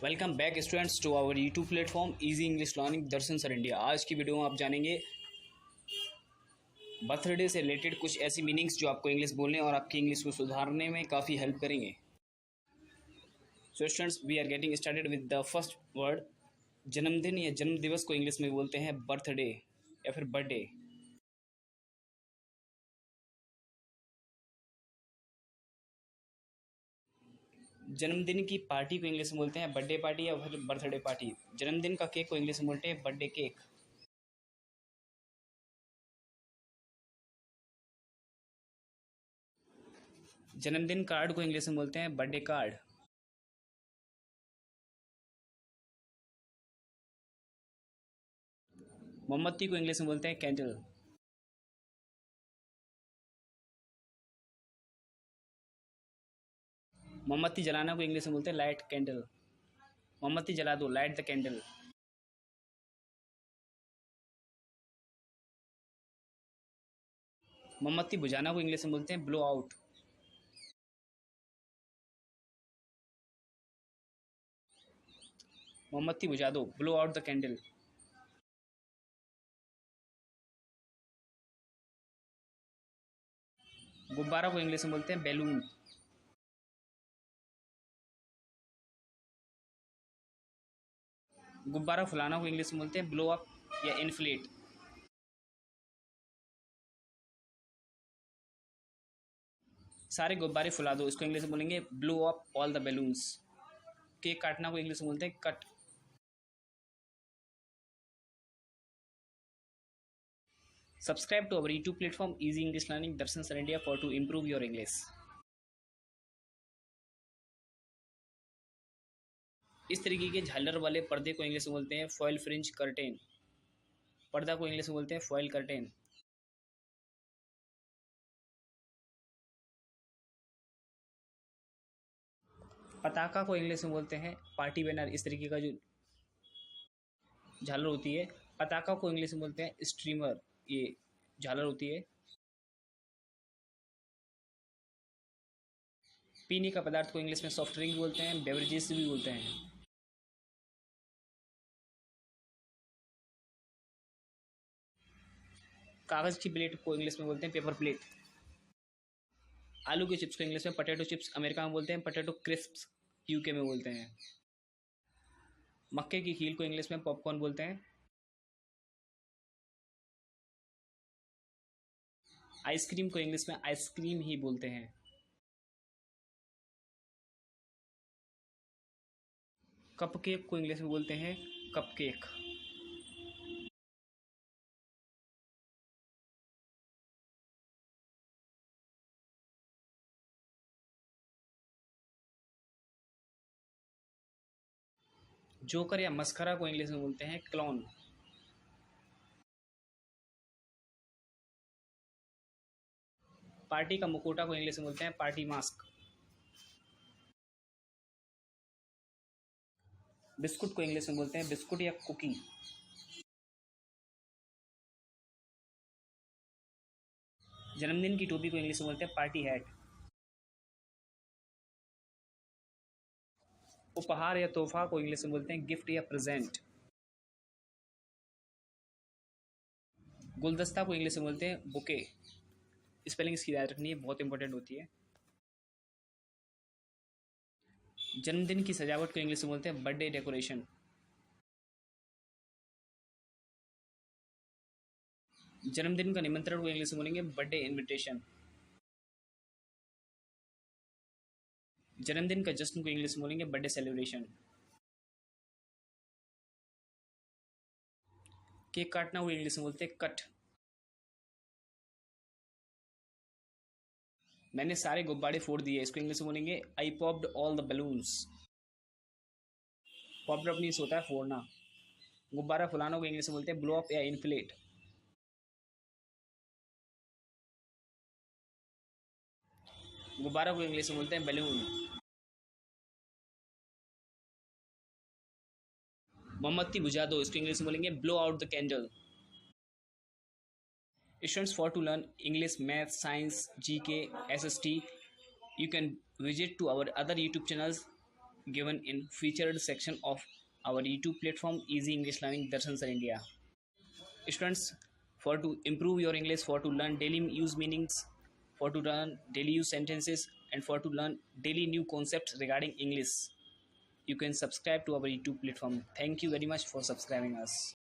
Welcome back students to our YouTube platform easy English learning Darshan sir India. आज की video में आप जानेंगे बर्थडे से रिलेटेड कुछ ऐसी मीनिंग्स जो आपको इंग्लिश बोलने और आपकी इंग्लिश को सुधारने में काफ़ी हेल्प करेंगे। So students, we are getting started with the first word. जन्मदिन या जन्म दिवस को इंग्लिश में बोलते हैं बर्थडे या फिर बर्थडे। जन्मदिन की पार्टी को इंग्लिश में बोलते हैं बर्थडे पार्टी या फिर बर्थडे पार्टी। जन्मदिन का केक को इंग्लिश में बोलते हैं बर्थडे केक। जन्मदिन कार्ड को इंग्लिश में बोलते हैं बर्थडे कार्ड। मोमबत्ती को इंग्लिश में बोलते हैं कैंडल। मोमबत्ती जलाना को इंग्लिश में बोलते हैं लाइट कैंडल। मोमबत्ती जला दो, लाइट द कैंडल। मोमबत्ती बुझाना को इंग्लिश में बोलते हैं ब्लो आउट। मोमबत्ती बुझा दो, ब्लो आउट द कैंडल। गुब्बारा को इंग्लिश में बोलते हैं बैलून। गुब्बारा फुलाना को इंग्लिश में बोलते हैं ब्लो अप या इन्फ्लेट। सारे गुब्बारे फुला दो, इसको इंग्लिश में बोलेंगे blow up all the balloons. Cake काटना को इंग्लिश में बोलते हैं cut. Subscribe to our YouTube platform easy English learning Darshan sir India for to improve your English. इस तरीके के झालर वाले पर्दे को इंग्लिश में बोलते हैं फॉयल फ्रिंज कर्टेन। पर्दा को इंग्लिश में बोलते हैं फॉयल कर्टेन। पताका को इंग्लिश में बोलते हैं पार्टी बैनर। इस तरीके का जो झालर होती है, पताका को इंग्लिश में बोलते हैं स्ट्रीमर। ये झालर होती है। पीने का पदार्थ को इंग्लिश में सॉफ्ट ड्रिंक बोलते हैं, बेवरेजेस भी बोलते हैं। कागज की प्लेट को इंग्लिश में बोलते हैं पेपर प्लेट। आलू के चिप्स को इंग्लिश में पटेटो चिप्स अमेरिका में बोलते हैं, पटेटो क्रिस्प्स यूके में बोलते हैं। मक्के की खील को इंग्लिश में पॉपकॉर्न बोलते हैं। आइसक्रीम को इंग्लिश में आइसक्रीम ही बोलते हैं। कपकेक को इंग्लिश में बोलते हैं कपकेक। जोकर या मस्खरा को इंग्लिश में बोलते हैं क्लॉन। पार्टी का मुकोटा को इंग्लिश में बोलते हैं पार्टी मास्क। बिस्कुट को इंग्लिश में बोलते हैं बिस्कुट या कुकी। जन्मदिन की टोपी को इंग्लिश में बोलते हैं पार्टी हैट। उपहार या तोहफा को इंग्लिश में बोलते हैं गिफ्ट या प्रेजेंट। गुलदस्ता को इंग्लिश में बोलते हैं बुके। स्पेलिंग इसकी याद रखनी है, बहुत इंपॉर्टेंट होती है। जन्मदिन की सजावट को इंग्लिश में बोलते हैं बर्थडे डेकोरेशन। जन्मदिन का निमंत्रण को इंग्लिश में बोलेंगे बर्थडे इनविटेशन। जन्मदिन का जश्न को इंग्लिश में बोलेंगे बर्थडे सेलिब्रेशन। केक काटना को इंग्लिश में बोलते हैं कट। मैंने सारे गुब्बारे फोड़ दिए, इसको इंग्लिश में बोलेंगे I popped all the balloons. Popped up means होता है फोड़ना। गुब्बारा फुलाना को इंग्लिश में बोलते हैं ब्लो अप या इन्फ्लेट। गुब्बारा को इंग्लिश में बोलते हैं बैलून। मोमबत्ती बुझा दो, इसको इंग्लिश में बोलेंगे blow out the candle. Students, for to learn English, Math, Science, GK, SST, you can visit to our other YouTube channels given in featured section of our YouTube platform Easy English Learning Darshan Sir India. Students, for to improve your English, for to learn daily use meanings, for to learn daily use sentences, and for to learn daily new concepts regarding English, you can subscribe to our YouTube platform. Thank you very much for subscribing us.